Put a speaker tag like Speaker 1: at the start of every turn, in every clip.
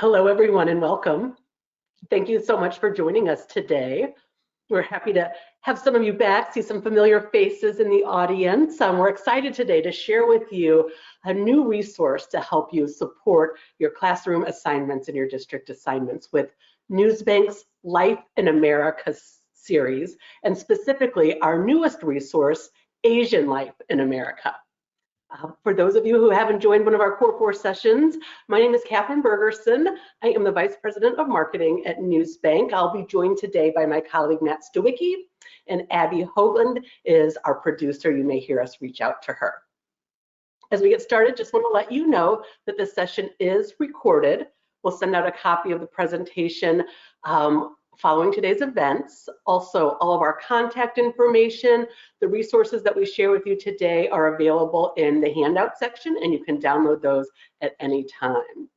Speaker 1: Hello, everyone, and welcome. Thank you so much for joining us today. We're happy to have some of you back, see some familiar faces in the audience. We're excited today to share with you a new resource to help you support your classroom assignments and your district assignments with NewsBank's Life in America series, and specifically our newest resource, Asian Life in America. For those of you who haven't joined one of our Core 4 sessions, my name is Catherine Bergerson. I am the Vice President of Marketing at NewsBank. I'll be joined today by my colleague Matt Stawicki, and Abby Hoagland is our producer. You may hear us reach out to her. As we get started, just want to let you know that this session is recorded. We'll send out a copy of the presentation following today's events. Also, all of our contact information, the resources that we share with you today are available in the handout section, and you can download those at any time.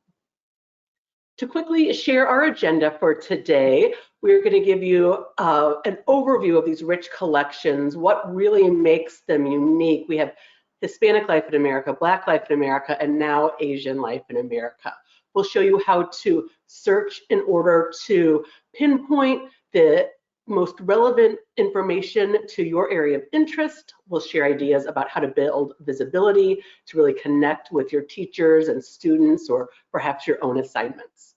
Speaker 1: To quickly share our agenda for today, we're going to give you an overview of these rich collections, what really makes them unique. We have Hispanic Life in America, Black Life in America, and now Asian Life in America. We'll show you how to search in order to pinpoint the most relevant information to your area of interest. We'll share ideas about how to build visibility to really connect with your teachers and students, or perhaps your own assignments.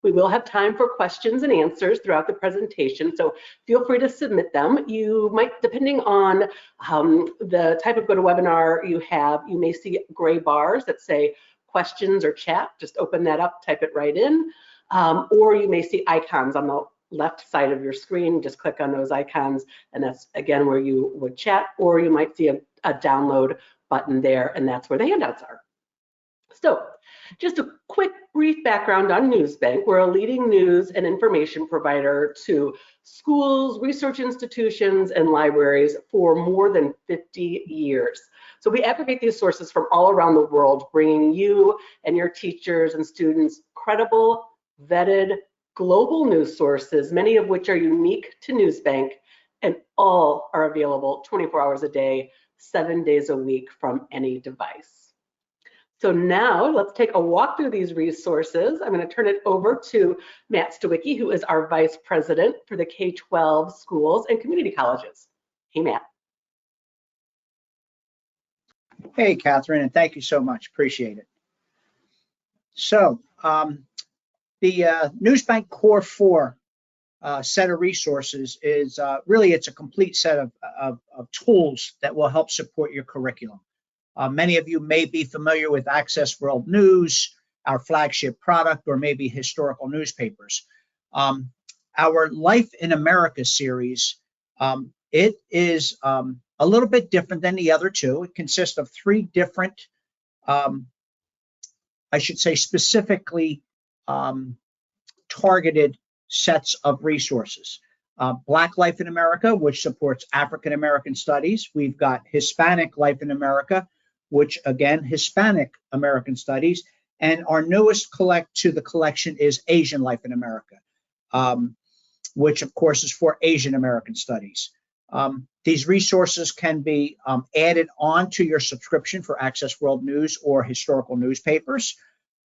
Speaker 1: We will have time for questions and answers throughout the presentation, so feel free to submit them. You might, depending on the type of GoToWebinar you have, you may see gray bars that say questions or chat. Just open that up, type it right in. Or you may see icons on the left side of your screen. Just click on those icons, and that's again where you would chat, or you might see a download button there, and that's where the handouts are. So just a quick brief background on NewsBank. We're a leading news and information provider to schools, research institutions, and libraries for more than 50 years. So we aggregate these sources from all around the world, bringing you and your teachers and students credible, vetted, global news sources, many of which are unique to NewsBank, and all are available 24 hours a day, 7 days a week from any device. So now let's take a walk through these resources. I'm going to turn it over to Matt Stawicki, who is our Vice President for the K-12 schools and community colleges. Hey, Matt.
Speaker 2: Hey, Catherine, and thank you so much. Appreciate it. So the NewsBank Core 4 set of resources is really, it's a complete set of tools that will help support your curriculum. Many of you may be familiar with Access World News, our flagship product, or maybe historical newspapers. Our Life in America series, it is a little bit different than the other two. It consists of 3 different, I should say specifically targeted sets of resources. Black Life in America, which supports African American studies. We've got Hispanic Life in America, which again, Hispanic American studies. And our newest to the collection is Asian Life in America, which of course is for Asian American studies. These resources can be added on to your subscription for Access World News or historical newspapers.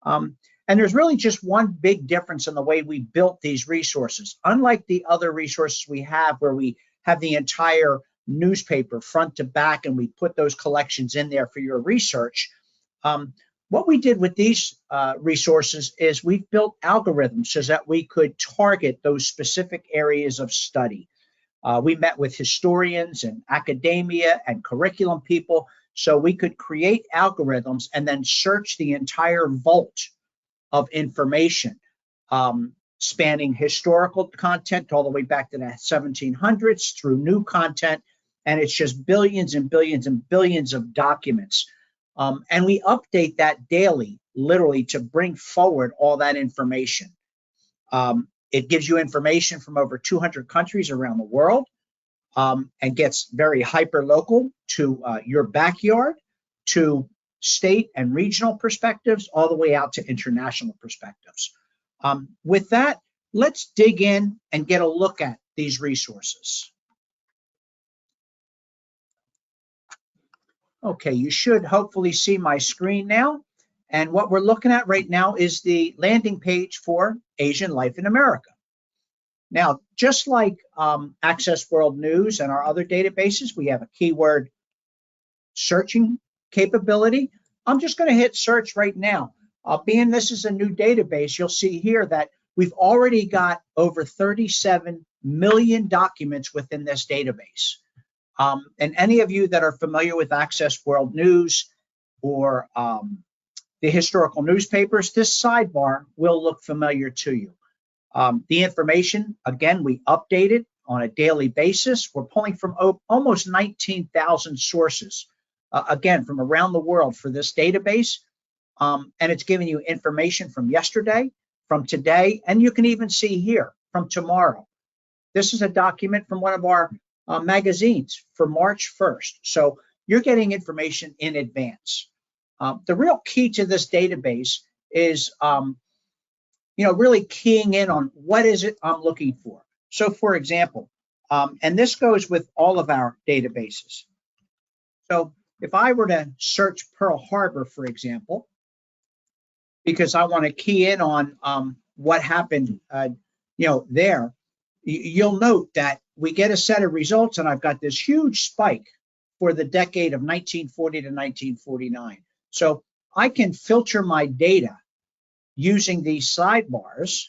Speaker 2: And there's really just one big difference in the way we built these resources. Unlike the other resources we have, where we have the entire newspaper front to back and we put those collections in there for your research, what we did with these resources is we've built algorithms so that we could target those specific areas of study. We met with historians and academia and curriculum people, so we could create algorithms and then search the entire vault of information, spanning historical content all the way back to the 1700s through new content, and it's just billions and billions and billions of documents. And we update that daily, literally, to bring forward all that information. It gives you information from over 200 countries around the world, and gets very hyper-local to your backyard, to state and regional perspectives, all the way out to international perspectives. With that, let's dig in and get a look at these resources. Okay, you should hopefully see my screen now. And what we're looking at right now is the landing page for Asian Life in America. Now, just like Access World News and our other databases, we have a keyword searching capability. I'm just going to hit search right now. Being this is a new database, you'll see here that we've already got over 37 million documents within this database. And any of you that are familiar with Access World News or the historical newspapers, this sidebar will look familiar to you. The information, again, we update it on a daily basis. We're pulling from almost 19,000 sources, again, from around the world for this database. And it's giving you information from yesterday, from today, and you can even see here from tomorrow. This is a document from one of our magazines for March 1st. So you're getting information in advance. The real key to this database is really keying in on what is it I'm looking for. So for example, and this goes with all of our databases. So if I were to search Pearl Harbor, for example, because I want to key in on what happened, there, you'll note that we get a set of results, and I've got this huge spike for the decade of 1940 to 1949. So I can filter my data using these sidebars,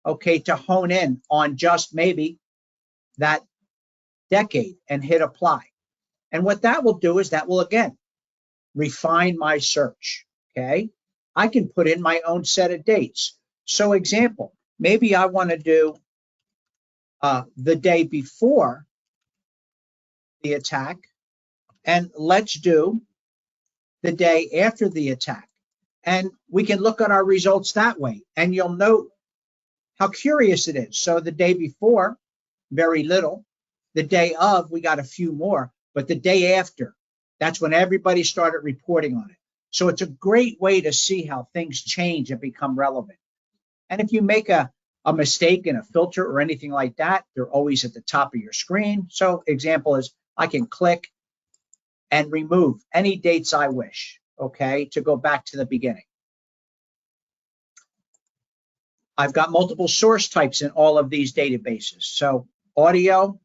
Speaker 2: okay, to hone in on just maybe that decade and hit apply. And what that will do is that will, again, refine my search, okay? I can put in my own set of dates. So example, maybe I want to do the day before the attack, and let's do the day after the attack. And we can look at our results that way, and you'll note how curious it is. So the day before, very little. The day of, we got a few more, but the day after, that's when everybody started reporting on it. So it's a great way to see how things change and become relevant. And if you make a mistake in a filter or anything like that, they're always at the top of your screen. So example is I can click and remove any dates I wish, okay, to go back to the beginning. I've got multiple source types in all of these databases. So audio,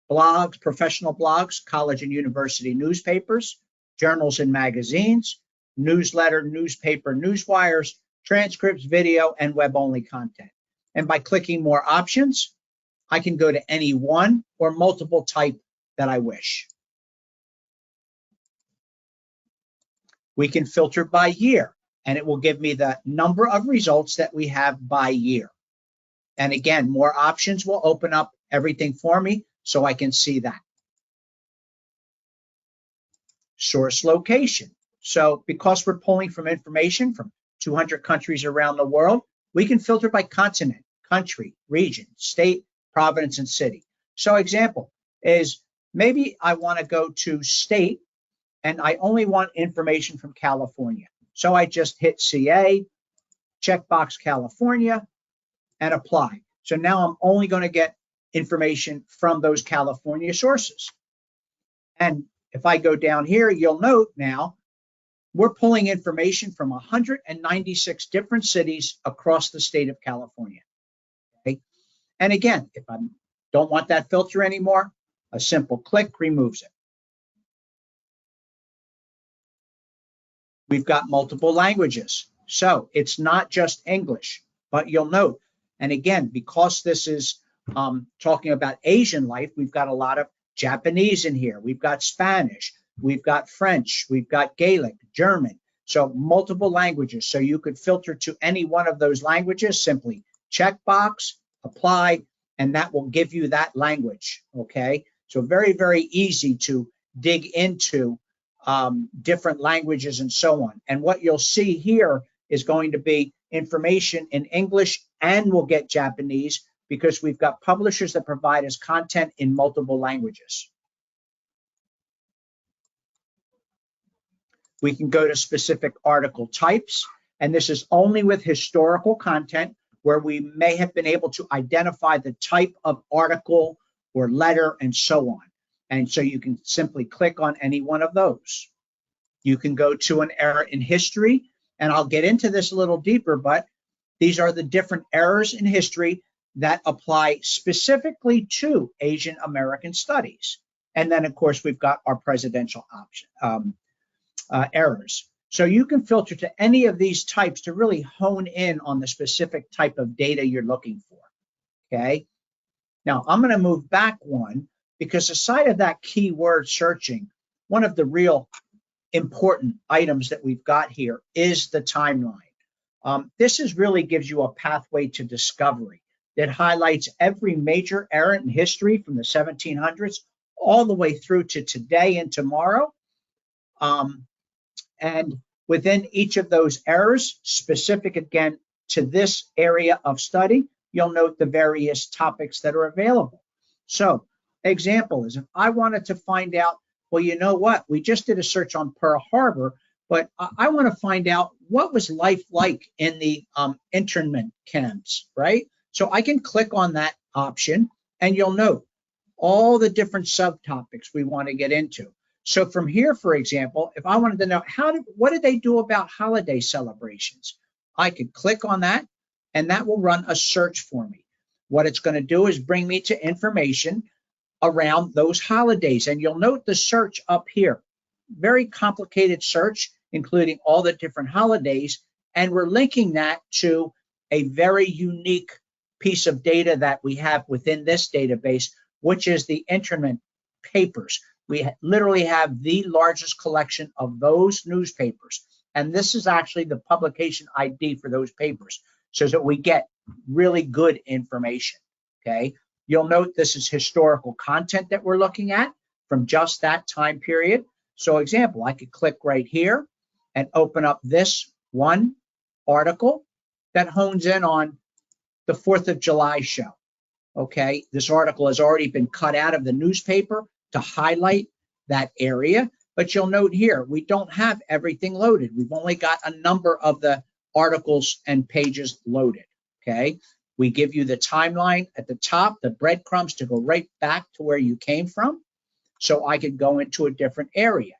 Speaker 2: blogs, professional blogs, college and university newspapers, journals and magazines, newsletter, newspaper, newswires, transcripts, video, and web-only content. And by clicking more options, I can go to any one or multiple type that I wish. We can filter by year, and it will give me the number of results that we have by year. And again, more options will open up everything for me so I can see that. Source location. So because we're pulling from information from 200 countries around the world, we can filter by continent, country, region, state, province, and city. So example is maybe I want to go to state and I only want information from California. So I just hit CA, checkbox California, and apply. So now I'm only going to get information from those California sources. And if I go down here, you'll note now we're pulling information from 196 different cities across the state of California. Okay? And again, if I don't want that filter anymore, a simple click removes it. We've got multiple languages. So it's not just English, but you'll note, and again, because this is talking about Asian life, we've got a lot of Japanese in here. We've got Spanish, we've got French, we've got Gaelic, German. So multiple languages. So you could filter to any one of those languages, simply checkbox, apply, and that will give you that language. Okay. So very, very easy to dig into different languages and so on. And what you'll see here is going to be information in English, and we'll get Japanese because we've got publishers that provide us content in multiple languages. We can go to specific article types, and this is only with historical content where we may have been able to identify the type of article or letter and so on. And so you can simply click on any one of those. You can go to an era in history, And I'll get into this a little deeper, but these are the different eras in history that apply specifically to Asian American studies. And then, of course, we've got our presidential option errors. So you can filter to any of these types to really hone in on the specific type of data you're looking for, okay? Now, I'm going to move back one because aside of that keyword searching, one of the real important items that we've got here is the timeline. This really gives you a pathway to discovery that highlights every major era in history from the 1700s all the way through to today and tomorrow. And within each of those eras, specific again to this area of study, you'll note the various topics that are available. So, example is if I wanted to find out, well, you know what, we just did a search on Pearl Harbor, but I want to find out what was life like in the internment camps, right? So I can click on that option and you'll note all the different subtopics we want to get into. So from here, for example, if I wanted to know what did they do about holiday celebrations, I could click on that and that will run a search for me. What it's going to do is bring me to information around those holidays. And you'll note the search up here, very complicated search, including all the different holidays. And we're linking that to a very unique piece of data that we have within this database, which is the internment papers. We literally have the largest collection of those newspapers. And this is actually the publication ID for those papers so that we get really good information, okay? You'll note this is historical content that we're looking at from just that time period. So example, I could click right here and open up this one article that hones in on the 4th of July show, okay? This article has already been cut out of the newspaper to highlight that area, but you'll note here, we don't have everything loaded. We've only got a number of the articles and pages loaded, okay? We give you the timeline at the top, the breadcrumbs to go right back to where you came from, so I could go into a different area.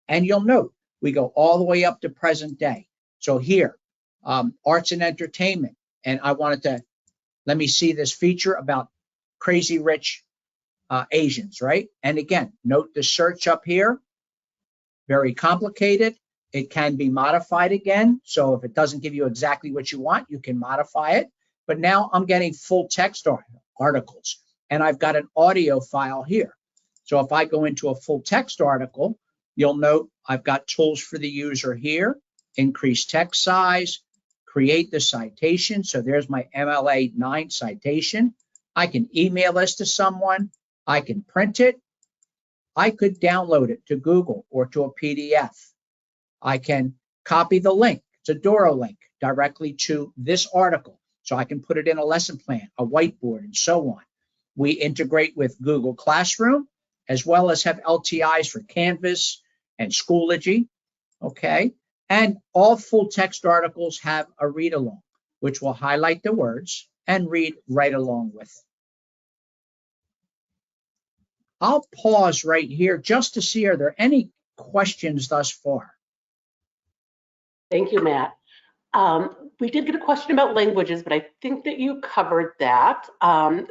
Speaker 2: And you'll note, we go all the way up to present day. So here, arts and entertainment, and I wanted to, let me see this feature about crazy rich Asians, right? And again, note the search up here, very complicated. It can be modified again. So if it doesn't give you exactly what you want, you can modify it. But now I'm getting full text articles and I've got an audio file here. So if I go into a full text article, you'll note I've got tools for the user here, increase text size, create the citation. So there's my MLA 9 citation. I can email this to someone. I can print it. I could download it to Google or to a PDF. I can copy the link. It's a Doro link directly to this article. So I can put it in a lesson plan, a whiteboard, and so on. We integrate with Google Classroom, as well as have LTIs for Canvas and Schoology, okay? And all full text articles have a read along, which will highlight the words and read right along with it. I'll pause right here just to see, are there any questions thus far?
Speaker 1: Thank you, Matt. We did get a question about languages, but I think that you covered that.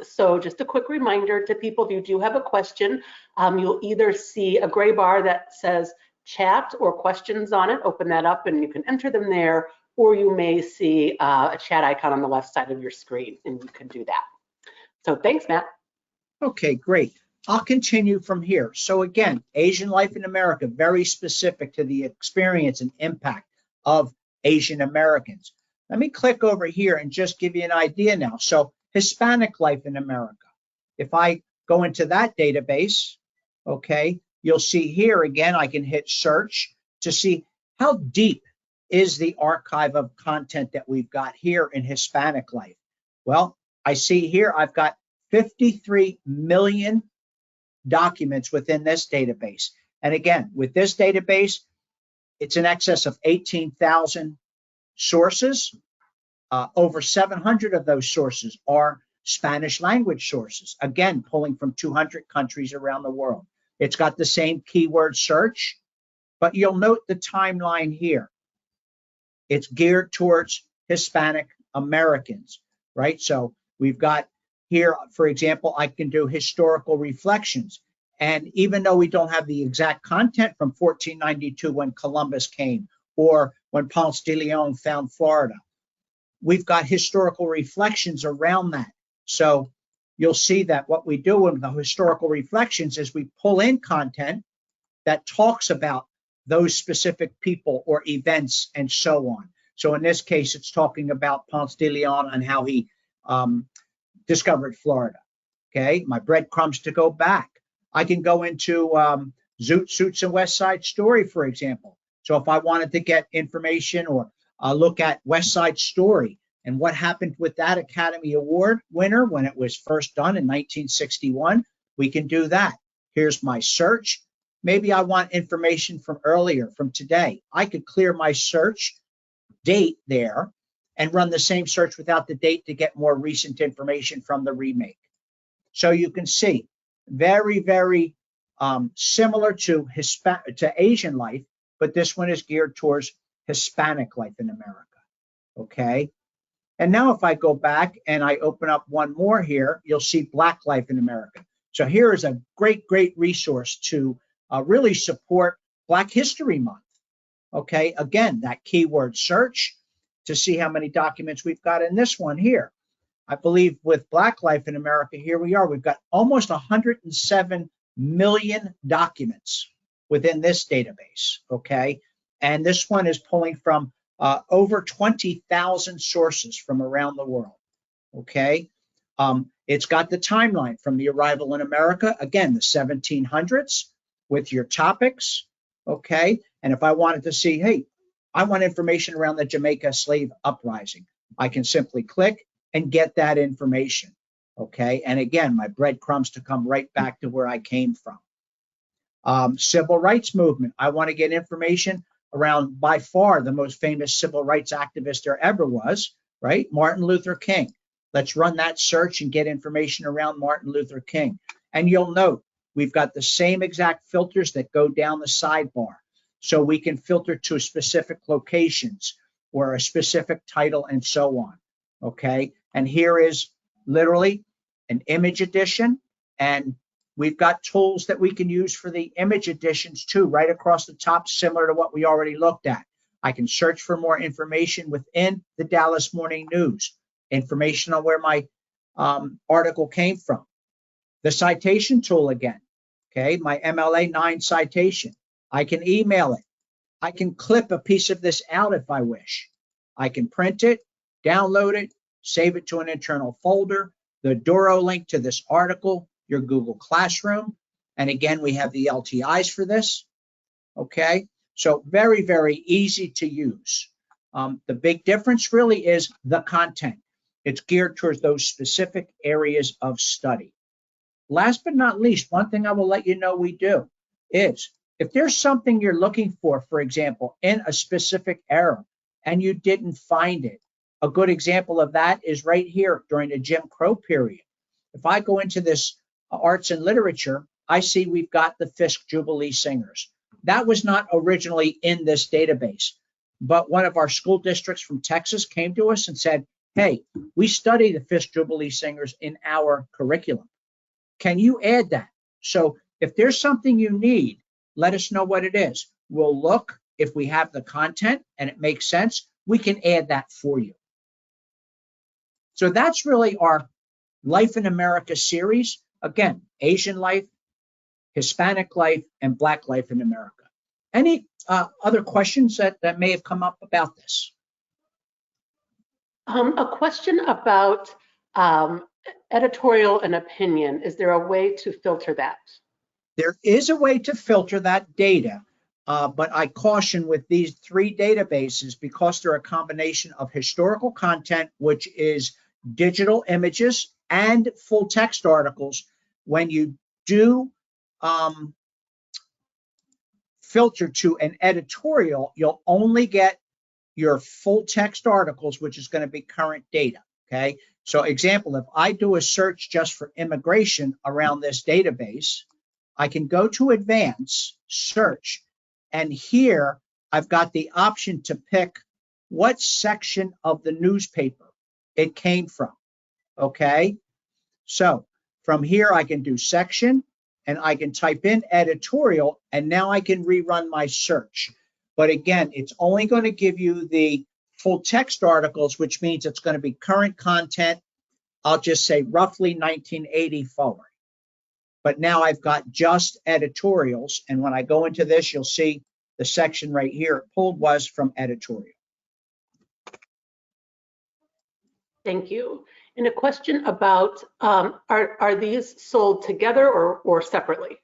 Speaker 1: So just a quick reminder to people, if you do have a question, you'll either see a gray bar that says chat or questions on it. Open that up and you can enter them there, or you may see a chat icon on the left side of your screen and you can do that. So thanks, Matt.
Speaker 2: Okay, great. I'll continue from here. So again, Asian life in America, very specific to the experience and impact of Asian Americans. Let me click over here and just give you an idea now. So Hispanic life in America. If I go into that database, okay, you'll see here again, I can hit search to see how deep is the archive of content that we've got here in Hispanic life. Well, I see here I've got 53 million documents within this database. And again, with this database, it's in excess of 18,000 sources. Over 700 of those sources are Spanish language sources, again, pulling from 200 countries around the world. It's got the same keyword search, but you'll note the timeline here. it's geared towards Hispanic Americans, right? So we've got here, for example, I can do historical reflections. And even though we don't have the exact content from 1492 when Columbus came or when Ponce de Leon found Florida, we've got historical reflections around that. So you'll see that what we do in the historical reflections is we pull in content that talks about those specific people or events and so on. So in this case, it's talking about Ponce de Leon and how he discovered Florida. Okay, my breadcrumbs to go back. I can go into Zoot Suits and West Side Story, for example. So if I wanted to get information or look at West Side Story and what happened with that Academy Award winner when it was first done in 1961, we can do that. Here's my search. Maybe I want information from earlier, from today. I could clear my search date there and run the same search without the date to get more recent information from the remake. So you can see very, very similar to Asian life, but this one is geared towards Hispanic life in America. Okay. And now if I go back and I open up one more here, you'll see Black life in America. So here is a great, great resource to really support Black History Month. Okay. Again, that keyword search to see how many documents we've got in this one here. I believe with Black life in America, here we are. We've got almost 107 million documents within this database, okay? And this one is pulling from over 20,000 sources from around the world, okay? It's got the timeline from the arrival in America, again, the 1700s with your topics, okay? And if I wanted to see, hey, I want information around the Jamaica slave uprising, I can simply click and get that information, okay? And again, my breadcrumbs to come right back to where I came from. Civil rights movement. I want to get information around by far the most famous civil rights activist there ever was, right? Martin Luther King. Let's run that search and get information around Martin Luther King. And you'll note we've got the same exact filters that go down the sidebar. So we can filter to specific locations or a specific title and so on, okay? And here is literally an image edition, and we've got tools that we can use for the image editions too, right across the top, similar to what we already looked at. I can search for more information within the Dallas Morning News, information on where my article came from. The citation tool again, okay, my MLA 9 citation. I can email it. I can clip a piece of this out if I wish. I can print it, download it, save it to an internal folder, the Doro link to this article, your Google Classroom. And again, we have the LTIs for this. Okay, so very, very easy to use. The big difference really is the content. It's geared towards those specific areas of study. Last but not least, one thing I will let you know we do is if there's something you're looking for example, in a specific era and you didn't find it, a good example of that is right here during the Jim Crow period. If I go into this arts and literature, I see we've got the Fisk Jubilee Singers. That was not originally in this database, but one of our school districts from Texas came to us and said, hey, we study the Fisk Jubilee Singers in our curriculum. Can you add that? So if there's something you need, let us know what it is. We'll look. If we have the content and it makes sense, we can add that for you. So that's really our Life in America series. Again, Asian life, Hispanic life, and Black life in America. Any other questions that may have come up about this?
Speaker 1: A question about editorial and opinion. Is there a way to filter that?
Speaker 2: There is a way to filter that data, but I caution with these 3 databases because they're a combination of historical content, which is digital images and full text articles. When you do filter to an editorial, you'll only get your full text articles, which is going to be current data, okay? So example, if I do a search just for immigration around this database, I can go to advanced search, and here I've got the option to pick what section of the newspaper it came from, okay? So from here, I can do section, and I can type in editorial, and now I can rerun my search. But again, it's only going to give you the full text articles, which means it's going to be current content. I'll just say roughly 1980 forward. But now I've got just editorials. And when I go into this, you'll see the section right here it pulled was from editorial.
Speaker 1: Thank you. And a question about, are these sold together or separately?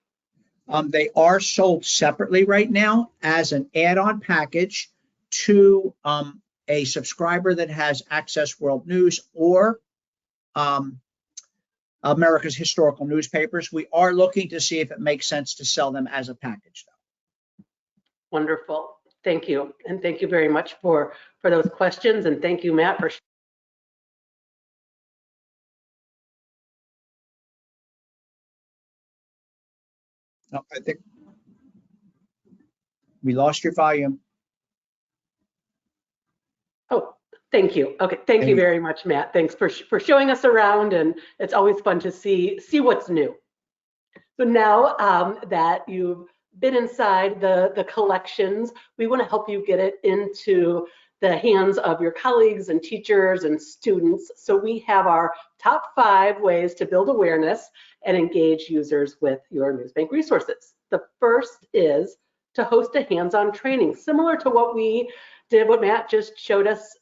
Speaker 2: They are sold separately right now as an add-on package to a subscriber that has Access World News or America's Historical Newspapers. We are looking to see if it makes sense to sell them as a package, though.
Speaker 1: Wonderful. Thank you. And thank you very much for those questions. And thank you, Matt, for
Speaker 2: No, I think we lost your volume.
Speaker 1: Oh, thank you. Okay, thank you very much, Matt. Thanks for showing us around, and it's always fun to see what's new. So now that you've been inside the collections, we want to help you get it into the hands of your colleagues and teachers and students. So we have our top 5 ways to build awareness and engage users with your NewsBank resources. The first is to host a hands-on training, similar to what we did, what Matt just showed us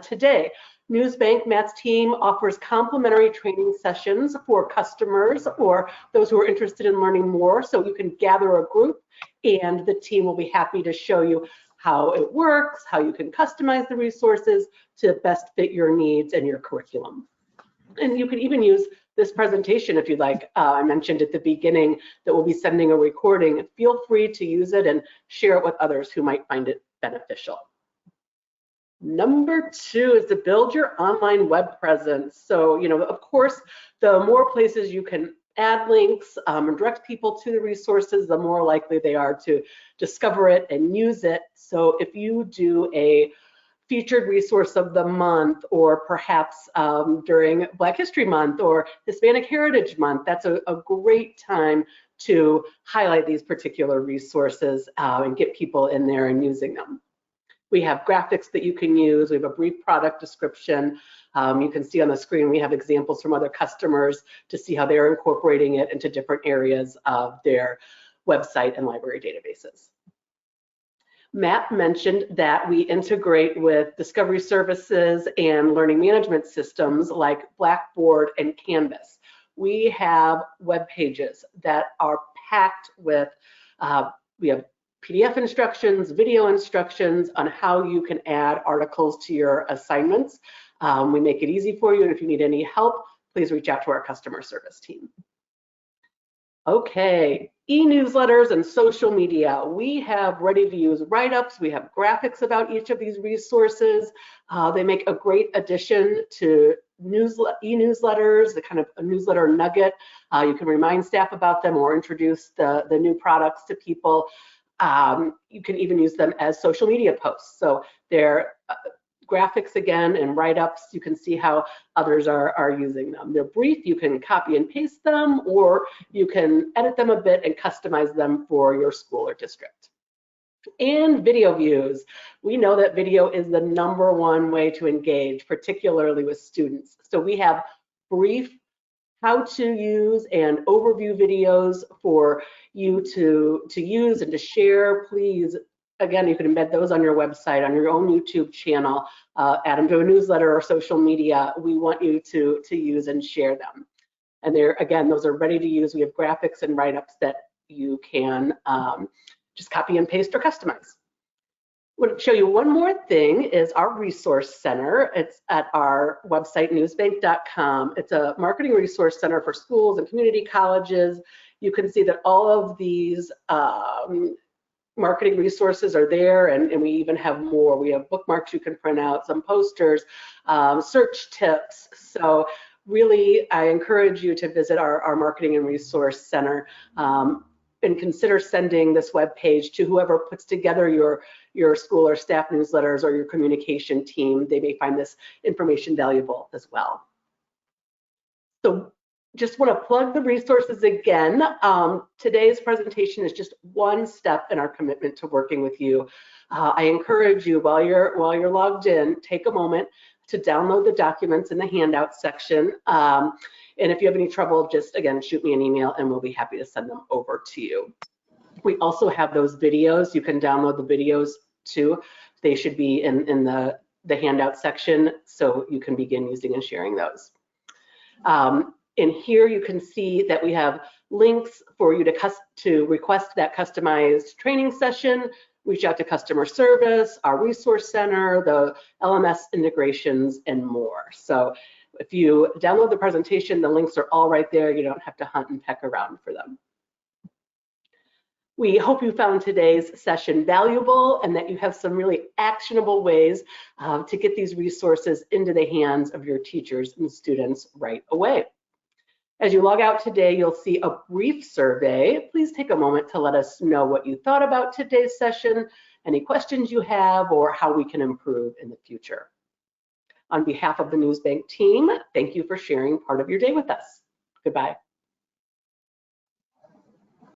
Speaker 1: today. NewsBank, Matt's team, offers complimentary training sessions for customers or those who are interested in learning more. So you can gather a group and the team will be happy to show you how it works, how you can customize the resources to best fit your needs and your curriculum. And you can even use this presentation if you'd like. I mentioned at the beginning that we'll be sending a recording. Feel free to use it and share it with others who might find it beneficial. Number 2 is to build your online web presence. So, of course, the more places you can add links and direct people to the resources, the more likely they are to discover it and use it. So if you do a featured resource of the month, or perhaps during Black History Month or Hispanic Heritage Month, that's a great time to highlight these particular resources and get people in there and using them. We have graphics that you can use. We have a brief product description. You can see on the screen, we have examples from other customers to see how they're incorporating it into different areas of their website and library databases. Matt mentioned that we integrate with discovery services and learning management systems like Blackboard and Canvas. We have web pages that are packed with, we have PDF instructions, video instructions on how you can add articles to your assignments. We make it easy for you, and if you need any help, please reach out to our customer service team. Okay, e-newsletters and social media. We have ready-to-use write-ups. We have graphics about each of these resources. They make a great addition to e-newsletters, the kind of a newsletter nugget. You can remind staff about them or introduce the new products to people. You can even use them as social media posts. So they're graphics again and write-ups. You can see how others are using them. They're brief. You can copy and paste them, or you can edit them a bit and customize them for your school or district. And video views. We know that video is the #1 way to engage, particularly with students. So we have brief how to use and overview videos for you to use and to share. Please, again, you can embed those on your website, on your own YouTube channel, add them to a newsletter or social media. We want you to use and share them. And they're, again, those are ready to use. We have graphics and write-ups that you can just copy and paste or customize. I want to show you one more thing is our resource center. It's at our website, newsbank.com. It's a marketing resource center for schools and community colleges. You can see that all of these marketing resources are there, and we even have more. We have bookmarks you can print out, some posters, search tips. So really, I encourage you to visit our marketing and resource center. and consider sending this web page to whoever puts together your school or staff newsletters or your communication team. They may find this information valuable as well. So just want to plug the resources again. Today's presentation is just one step in our commitment to working with you. I encourage you, while you're logged in, take a moment to download the documents in the handout section. And if you have any trouble, just again, shoot me an email and we'll be happy to send them over to you. We also have those videos. You can download the videos too. They should be in the handout section, so you can begin using and sharing those. In here, you can see that we have links for you to request that customized training session, reach out to customer service, our resource center, the LMS integrations, and more. So if you download the presentation, the links are all right there. You don't have to hunt and peck around for them. We hope you found today's session valuable and that you have some really actionable ways to get these resources into the hands of your teachers and students right away. As you log out today, you'll see a brief survey. Please take a moment to let us know what you thought about today's session, any questions you have, or how we can improve in the future. On behalf of the NewsBank team, thank you for sharing part of your day with us. Goodbye.